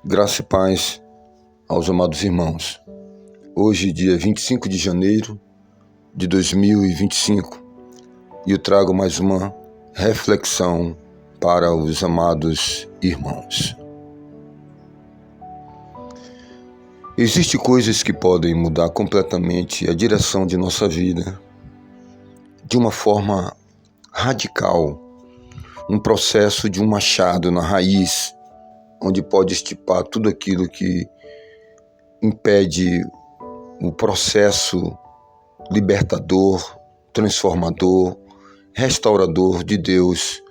Graça e paz aos amados irmãos. Hoje, dia 25 de janeiro de 2025, e eu trago mais uma reflexão para os amados irmãos. Existem coisas que podem mudar completamente a direção de nossa vida de uma forma radical, um processo de um machado na raiz, onde pode estipar tudo aquilo que impede o processo libertador, transformador, restaurador de Deus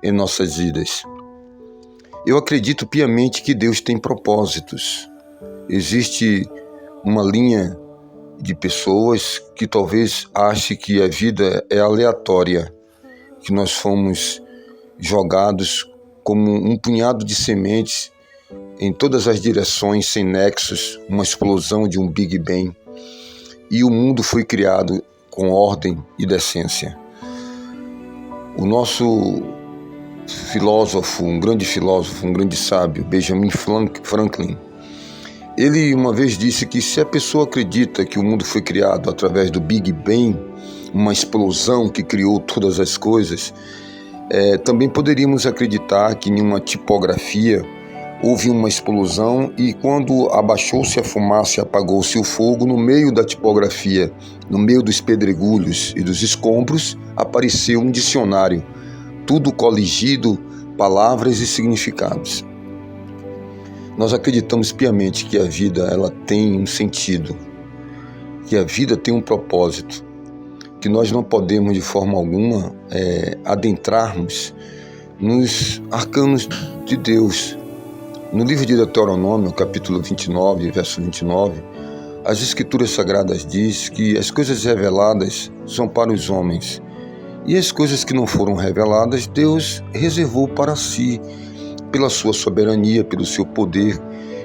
em nossas vidas. Eu acredito piamente que Deus tem propósitos. Existe uma linha de pessoas que talvez ache que a vida é aleatória, que nós fomos jogados como um punhado de sementes em todas as direções, sem nexos, uma explosão de um Big Bang, e o mundo foi criado com ordem e decência. O nosso filósofo, um grande sábio, Benjamin Franklin, ele uma vez disse que se a pessoa acredita que o mundo foi criado através do Big Bang, uma explosão que criou todas as coisas, também poderíamos acreditar que em uma tipografia houve uma explosão e quando abaixou-se a fumaça e apagou-se o fogo, no meio da tipografia, no meio dos pedregulhos e dos escombros, apareceu um dicionário, tudo coligido, palavras e significados. Nós acreditamos piamente que a vida ela tem um sentido, que a vida tem um propósito, que nós não podemos de forma alguma adentrarmos nos arcanos de Deus. No livro de Deuteronômio, capítulo 29, verso 29, as Escrituras Sagradas diz que as coisas reveladas são para os homens e as coisas que não foram reveladas Deus reservou para si, pela sua soberania, pelo seu poder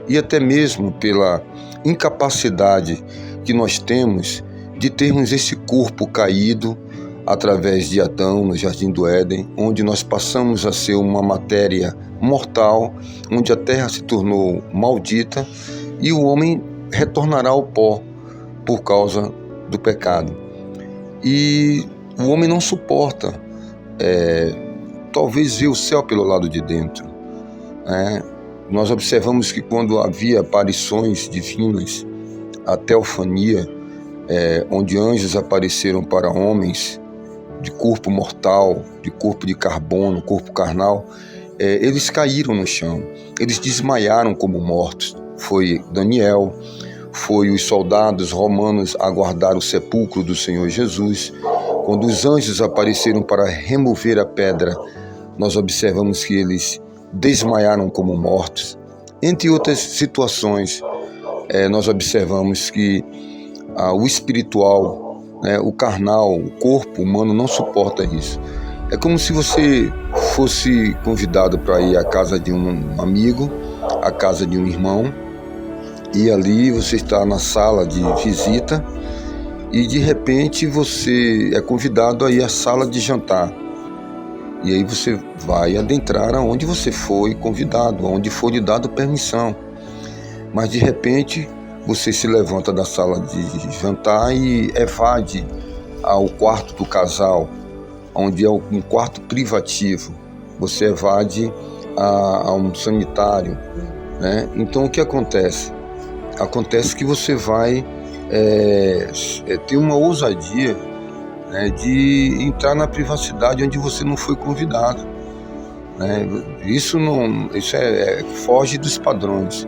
e até mesmo pela incapacidade que nós temos de termos esse corpo caído através de Adão no Jardim do Éden, onde nós passamos a ser uma matéria mortal, onde a terra se tornou maldita e o homem retornará ao pó por causa do pecado. E o homem não suporta, talvez ver o céu pelo lado de dentro. Nós observamos que quando havia aparições divinas, a teofania, onde anjos apareceram para homens de corpo mortal, de corpo de carbono, corpo carnal, eles caíram no chão, eles desmaiaram como mortos. Foi Daniel, foi os soldados romanos a guardar o sepulcro do Senhor Jesus. Quando os anjos apareceram para remover a pedra, nós observamos que eles desmaiaram como mortos. Entre outras situações, nós observamos que o espiritual, o carnal, o corpo humano não suporta isso. É como se você fosse convidado para ir à casa de um amigo, à casa de um irmão, e ali você está na sala de visita e de repente você é convidado a ir à sala de jantar. E aí você vai adentrar aonde você foi convidado, aonde foi lhe dado permissão. Mas de repente você se levanta da sala de jantar e evade ao quarto do casal, onde é um quarto privativo. Você evade a um sanitário, Então o que acontece? Acontece que você vai ter uma ousadia de entrar na privacidade onde você não foi convidado. Isso foge dos padrões.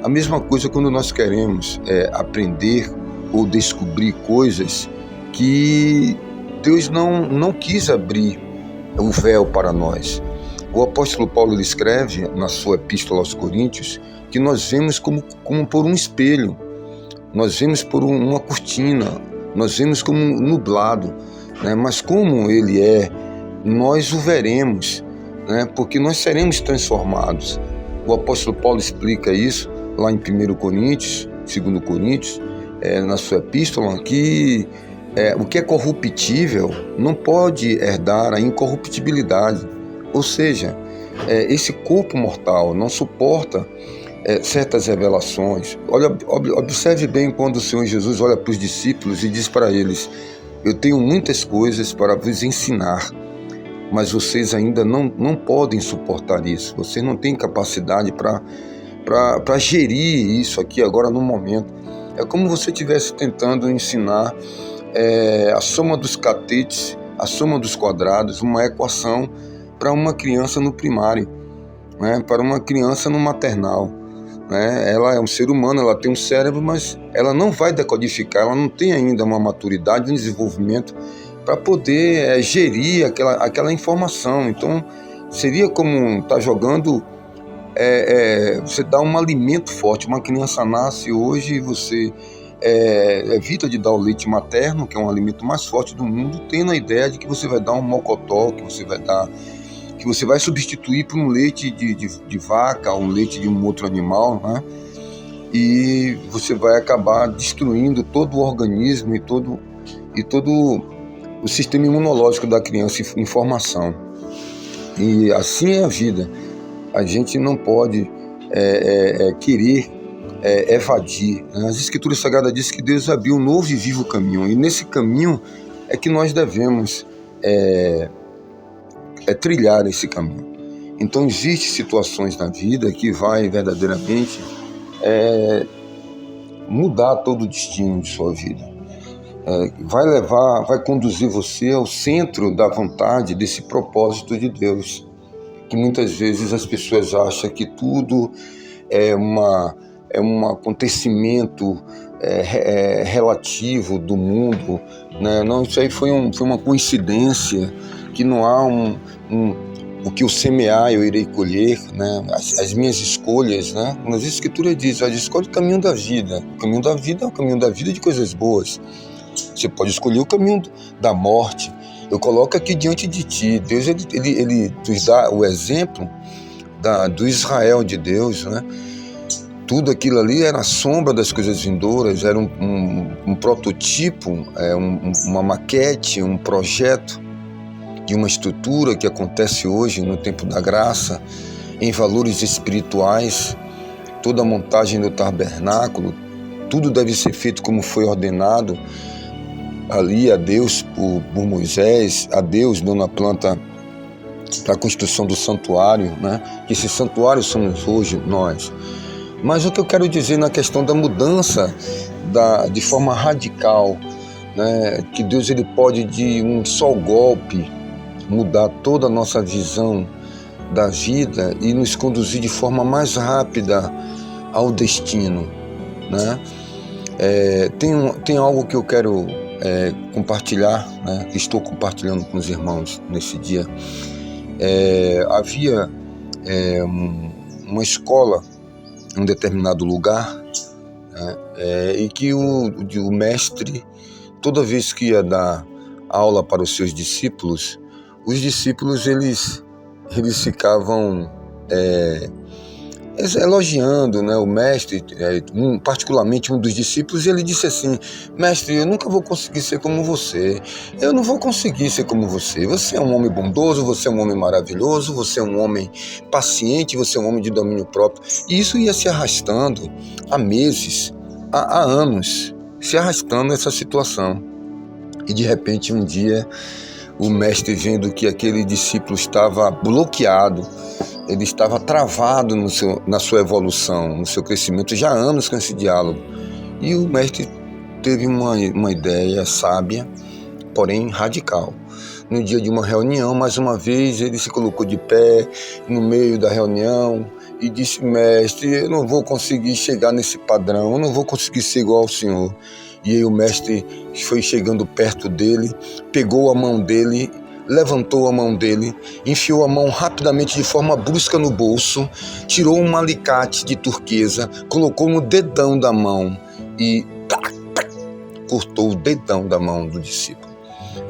A mesma coisa quando nós queremos aprender ou descobrir coisas que Deus não quis abrir o véu para nós. O apóstolo Paulo ele escreve na sua epístola aos Coríntios que nós vemos como por um espelho, nós vemos por uma cortina, nós vemos como nublado, mas como ele nós o veremos, porque nós seremos transformados. O apóstolo Paulo explica isso lá em 1 Coríntios, 2 Coríntios, na sua epístola, que o que é corruptível não pode herdar a incorruptibilidade. Ou seja, esse corpo mortal não suporta certas revelações. Observe bem quando o Senhor Jesus olha para os discípulos e diz para eles: eu tenho muitas coisas para vos ensinar, mas vocês ainda não podem suportar isso. Vocês não têm capacidade para gerir isso aqui agora no momento. É como se você estivesse tentando ensinar a soma dos catetes, a soma dos quadrados, uma equação para uma criança no primário, né? Para uma criança no maternal. Né? Ela é um ser humano, ela tem um cérebro, mas ela não vai decodificar, ela não tem ainda uma maturidade, um desenvolvimento para poder gerir aquela informação. Então, seria como estar jogando, você dá um alimento forte. Uma criança nasce hoje e você evita de dar o leite materno, que é um alimento mais forte do mundo, tendo a ideia de que você vai dar um mocotó, que você vai substituir por um leite de vaca, um leite de um outro animal, né? E você vai acabar destruindo todo o organismo e todo o sistema imunológico da criança em formação. E assim é a vida. A gente não pode querer evadir. Né? As Escrituras Sagradas dizem que Deus abriu um novo e vivo caminho, e nesse caminho é que nós devemos trilhar esse caminho. Então existem situações na vida que vai verdadeiramente mudar todo o destino de sua vida. Vai conduzir você ao centro da vontade, desse propósito de Deus, que muitas vezes as pessoas acham que tudo é um acontecimento relativo do mundo, né? Não, isso aí foi uma coincidência, que não há o que eu semear eu irei colher, né? As minhas escolhas, né? Mas a Escritura diz: escolhe o caminho da vida. O caminho da vida é o caminho da vida de coisas boas. Você pode escolher o caminho da morte. Eu coloco aqui diante de ti. Deus ele nos dá o exemplo do Israel de Deus, né? Tudo aquilo ali era a sombra das coisas vindouras, era um prototipo, uma maquete, um projeto de uma estrutura que acontece hoje no tempo da graça, em valores espirituais. Toda a montagem do tabernáculo, tudo deve ser feito como foi ordenado ali a Deus por Moisés, a Deus dando a planta para a construção do santuário, né? Que esse santuário somos hoje nós. Mas o que eu quero dizer na questão da mudança de forma radical, né? Que Deus ele pode de um só golpe mudar toda a nossa visão da vida e nos conduzir de forma mais rápida ao destino, né? Tem algo que eu quero compartilhar, né? Que estou compartilhando com os irmãos nesse dia. Havia uma escola em um determinado lugar, né? E que o mestre, toda vez que ia dar aula para os seus discípulos, os discípulos eles ficavam elogiando, né, o mestre, particularmente um dos discípulos, e ele disse assim: mestre, eu nunca vou conseguir ser como você, eu não vou conseguir ser como você, você é um homem bondoso, você é um homem maravilhoso, você é um homem paciente, você é um homem de domínio próprio. E isso ia se arrastando há meses, há anos, se arrastando essa situação. E de repente um dia o mestre, vendo que aquele discípulo estava bloqueado, ele estava travado na sua evolução, no seu crescimento, já há anos com esse diálogo. E o mestre teve uma ideia sábia, porém radical. No dia de uma reunião, mais uma vez, ele se colocou de pé no meio da reunião e disse: mestre, eu não vou conseguir chegar nesse padrão, eu não vou conseguir ser igual ao senhor. E aí o mestre foi chegando perto dele, pegou a mão dele, levantou a mão dele, enfiou a mão rapidamente de forma brusca no bolso, tirou um alicate de turquesa, colocou no dedão da mão e cortou o dedão da mão do discípulo.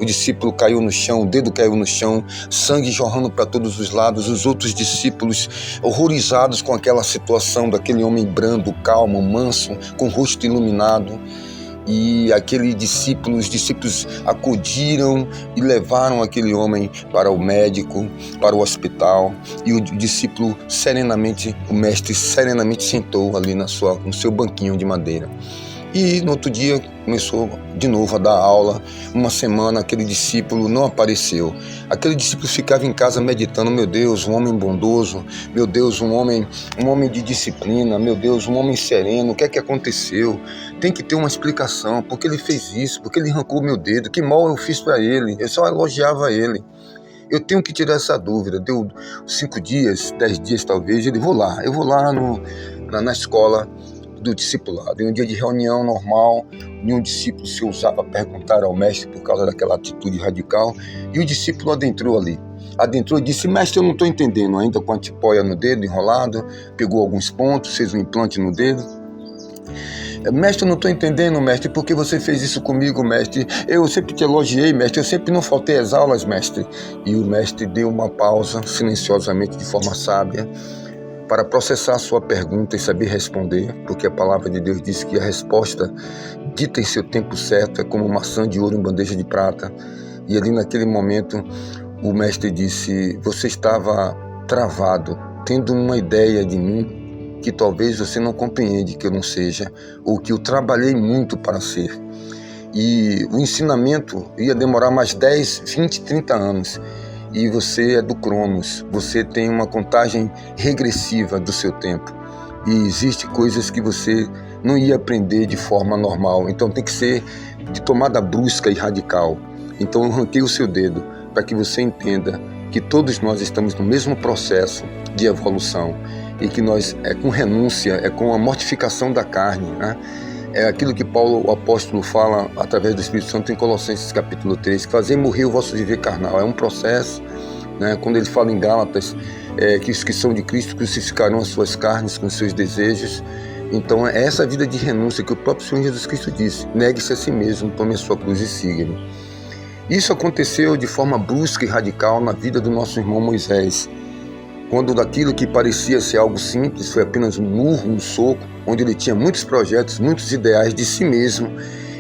O discípulo caiu no chão, o dedo caiu no chão, sangue jorrando para todos os lados. Os outros discípulos, horrorizados com aquela situação daquele homem brando, calmo, manso, com o rosto iluminado, E os discípulos acudiram e levaram aquele homem para o médico, para o hospital, e o discípulo o mestre serenamente sentou ali no seu banquinho de madeira. E no outro dia começou de novo a dar aula. Uma semana aquele discípulo não apareceu. Aquele discípulo ficava em casa meditando: meu Deus, um homem bondoso, meu Deus, um homem de disciplina, meu Deus, um homem sereno, o que é que aconteceu? Tem que ter uma explicação, porque ele fez isso, porque ele arrancou meu dedo, que mal eu fiz para ele, eu só elogiava ele. Eu tenho que tirar essa dúvida. Deu 5 dias, 10 dias talvez, eu vou lá na escola do discipulado. Em um dia de reunião normal, nenhum discípulo se ousava perguntar ao mestre por causa daquela atitude radical, e o discípulo adentrou e disse: mestre, eu não estou entendendo ainda, com a tipóia no dedo enrolado, pegou alguns pontos, fez um implante no dedo. Mestre, eu não estou entendendo, mestre, por que você fez isso comigo, mestre? Eu sempre te elogiei, mestre, eu sempre não faltei às aulas, mestre. E o mestre deu uma pausa, silenciosamente, de forma sábia, para processar a sua pergunta e saber responder, porque a palavra de Deus diz que a resposta dita em seu tempo certo é como maçã de ouro em bandeja de prata. E ali naquele momento o mestre disse: você estava travado, tendo uma ideia de mim que talvez você não compreende que eu não seja, ou que eu trabalhei muito para ser. E o ensinamento ia demorar mais 10, 20, 30 anos. E você é do Cronos, você tem uma contagem regressiva do seu tempo. E existem coisas que você não ia aprender de forma normal, então tem que ser de tomada brusca e radical. Então eu arranquei o seu dedo para que você entenda que todos nós estamos no mesmo processo de evolução e que nós é com renúncia, é com a mortificação da carne, né? É aquilo que Paulo, o apóstolo, fala através do Espírito Santo em Colossenses capítulo 3, que fazer morrer o vosso viver carnal. É um processo, né? Quando ele fala em Gálatas, que os que são de Cristo crucificarão as suas carnes com os seus desejos. Então é essa vida de renúncia que o próprio Senhor Jesus Cristo disse: negue-se a si mesmo, tome a sua cruz e siga-me. Isso aconteceu de forma brusca e radical na vida do nosso irmão Moisés, quando daquilo que parecia ser algo simples foi apenas um murro, um soco, onde ele tinha muitos projetos, muitos ideais de si mesmo,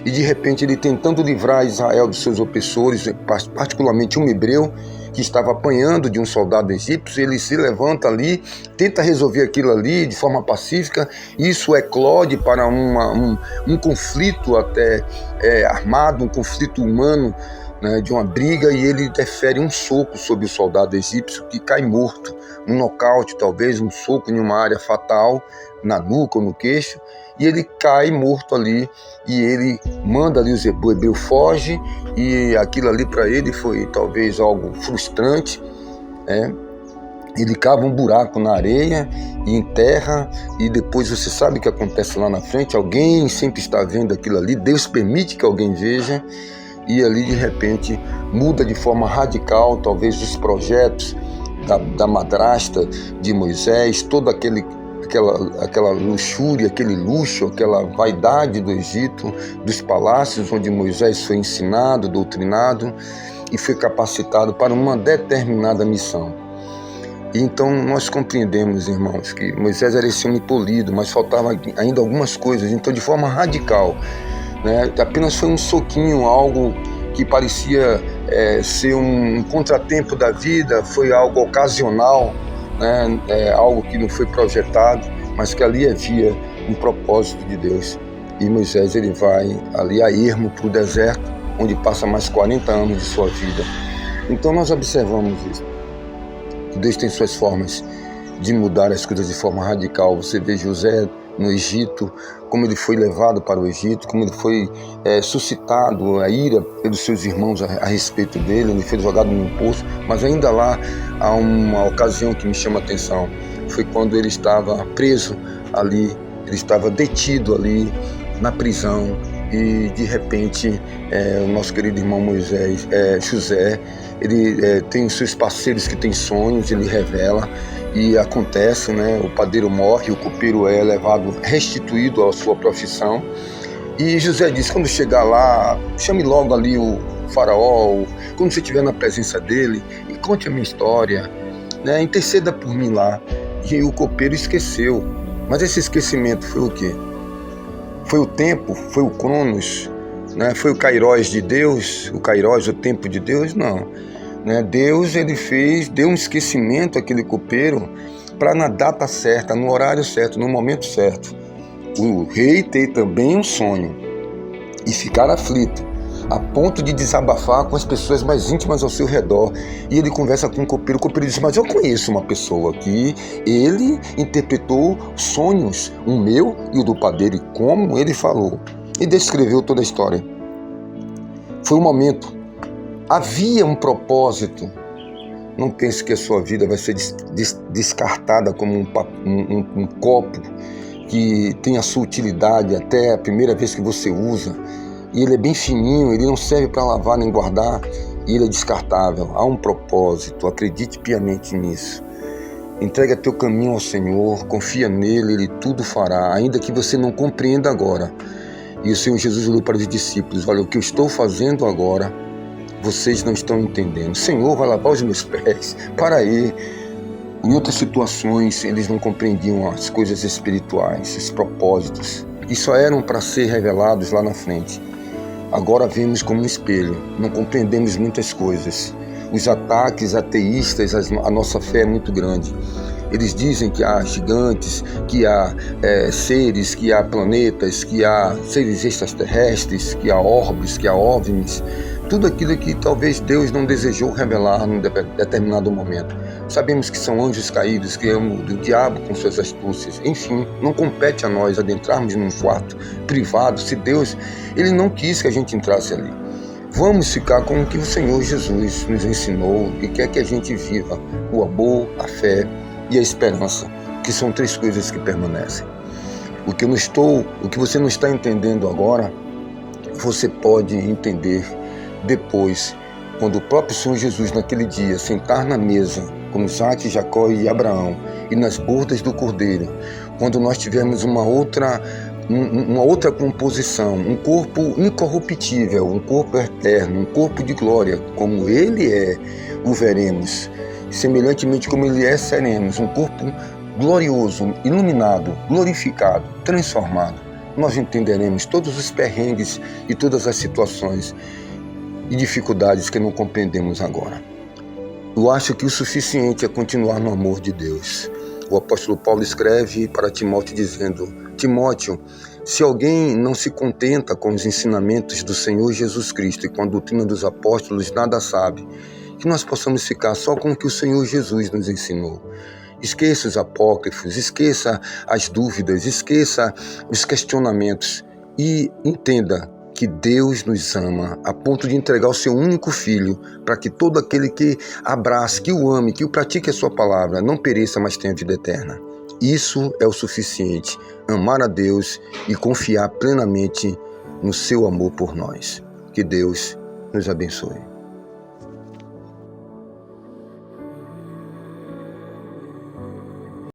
e de repente ele tentando livrar Israel dos seus opressores, particularmente um hebreu que estava apanhando de um soldado egípcio, ele se levanta ali, tenta resolver aquilo ali de forma pacífica, isso eclode para um conflito até armado, um conflito humano, né, de uma briga, e ele defere um soco sobre o soldado egípcio que cai morto, um nocaute talvez, um soco em uma área fatal, na nuca ou no queixo, e ele cai morto ali, e ele manda ali o hebreu foge, e aquilo ali para ele foi talvez algo frustrante, né? Ele cava um buraco na areia e enterra, e depois você sabe o que acontece lá na frente, alguém sempre está vendo aquilo ali, Deus permite que alguém veja, e ali de repente muda de forma radical talvez os projetos da madrasta de Moisés, toda aquela luxúria, aquele luxo, aquela vaidade do Egito, dos palácios onde Moisés foi ensinado, doutrinado e foi capacitado para uma determinada missão. E então nós compreendemos, irmãos, que Moisés era esse homem polido, mas faltava ainda algumas coisas. Então, de forma radical, né, apenas foi um soquinho, algo que parecia ser um contratempo da vida, foi algo ocasional, né, algo que não foi projetado, mas que ali havia um propósito de Deus. E Moisés, ele vai ali a ermo para o deserto, onde passa mais 40 anos de sua vida. Então nós observamos isso, que Deus tem suas formas de mudar as coisas de forma radical. Você vê José no Egito, como ele foi levado para o Egito, como ele foi suscitado a ira pelos seus irmãos a respeito dele, ele foi jogado num poço, mas ainda lá há uma ocasião que me chama a atenção, foi quando ele estava preso ali, ele estava detido ali na prisão, e de repente o nosso querido irmão José, ele tem os seus parceiros que têm sonhos, ele revela, e acontece, né? O padeiro morre, o copeiro é levado, restituído à sua profissão. E José diz: quando chegar lá, chame logo ali o faraó, quando você estiver na presença dele, e conte a minha história, né? Interceda por mim lá. E o copeiro esqueceu. Mas esse esquecimento foi o quê? Foi o tempo? Foi o Cronos? Né? Foi o Kairos de Deus? O Kairos, o tempo de Deus? Não. Né? Deus, ele deu um esquecimento àquele copeiro para na data certa, no horário certo, no momento certo, o rei ter também um sonho e ficar aflito, a ponto de desabafar com as pessoas mais íntimas ao seu redor. E ele conversa com o copeiro diz: mas eu conheço uma pessoa que ele interpretou sonhos, o meu e o do padeiro, e como ele falou, e descreveu toda a história. Foi um momento, havia um propósito. Não pense que a sua vida vai ser descartada como um copo que tem a sua utilidade até a primeira vez que você usa. E ele é bem fininho, ele não serve para lavar nem guardar, e ele é descartável. Há um propósito, acredite piamente nisso. Entrega teu caminho ao Senhor, confia nele, ele tudo fará, ainda que você não compreenda agora. E o Senhor Jesus falou para os discípulos: olha, o que eu estou fazendo agora, vocês não estão entendendo. O Senhor vai lavar os meus pés. Para aí. Em outras situações, eles não compreendiam as coisas espirituais, os propósitos, que só eram para ser revelados lá na frente. Agora vemos como um espelho, não compreendemos muitas coisas. Os ataques ateístas, a nossa fé é muito grande. Eles dizem que há gigantes, que há seres, que há planetas, que há seres extraterrestres, que há orbes, que há OVNIs. Tudo aquilo que talvez Deus não desejou revelar num determinado momento. Sabemos que são anjos caídos, que é do diabo com suas astúcias. Enfim, não compete a nós adentrarmos num quarto privado se Deus ele não quis que a gente entrasse ali. Vamos ficar com o que o Senhor Jesus nos ensinou e quer que a gente viva: o amor, a fé e a esperança, que são três coisas que permanecem. O que você não está entendendo agora, você pode entender depois, quando o próprio Senhor Jesus naquele dia sentar na mesa com Isaac, Jacó e Abraão e nas bordas do Cordeiro, quando nós tivermos uma outra composição, um corpo incorruptível, um corpo eterno, um corpo de glória, como ele é, o veremos. Semelhantemente como ele é, seremos um corpo glorioso, iluminado, glorificado, transformado. Nós entenderemos todos os perrengues e todas as situações e dificuldades que não compreendemos agora. Eu acho que o suficiente é continuar no amor de Deus. O apóstolo Paulo escreve para Timóteo dizendo: Timóteo, se alguém não se contenta com os ensinamentos do Senhor Jesus Cristo e com a doutrina dos apóstolos, nada sabe, que nós possamos ficar só com o que o Senhor Jesus nos ensinou. Esqueça os apócrifos, esqueça as dúvidas, esqueça os questionamentos e entenda que Deus nos ama a ponto de entregar o seu único filho para que todo aquele que abrace, que o ame, que o pratique a sua palavra, não pereça, mas tenha vida eterna. Isso é o suficiente, amar a Deus e confiar plenamente no seu amor por nós. Que Deus nos abençoe.